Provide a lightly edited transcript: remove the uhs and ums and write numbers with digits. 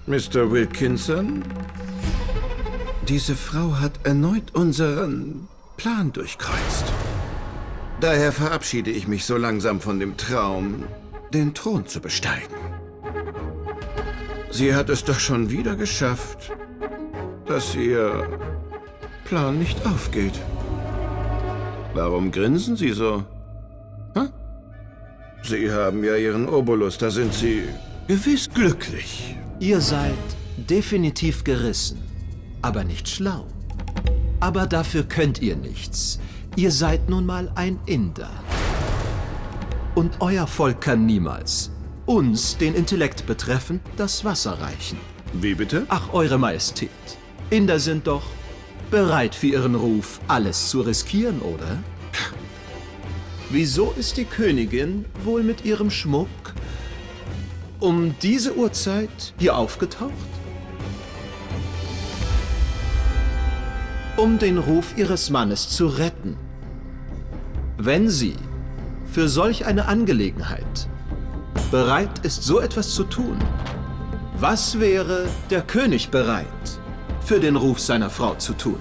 Mr. Wilkinson? Diese Frau hat erneut unseren Plan durchkreuzt. Daher verabschiede ich mich so langsam von dem Traum, den Thron zu besteigen. Sie hat es doch schon wieder geschafft, dass ihr Plan nicht aufgeht. Warum grinsen Sie so? Hm? Sie haben ja Ihren Obolus, da sind Sie gewiss glücklich. Ihr seid definitiv gerissen, aber nicht schlau. Aber dafür könnt ihr nichts. Ihr seid nun mal ein Inder. Und euer Volk kann niemals uns, den Intellekt betreffend, das Wasser reichen. Wie bitte? Ach, Eure Majestät. Inder sind doch bereit für ihren Ruf, alles zu riskieren, oder? Wieso ist die Königin wohl mit ihrem Schmuck um diese Uhrzeit hier aufgetaucht? Um den Ruf ihres Mannes zu retten. Wenn sie für solch eine Angelegenheit bereit ist, so etwas zu tun, was wäre der König bereit, für den Ruf seiner Frau zu tun?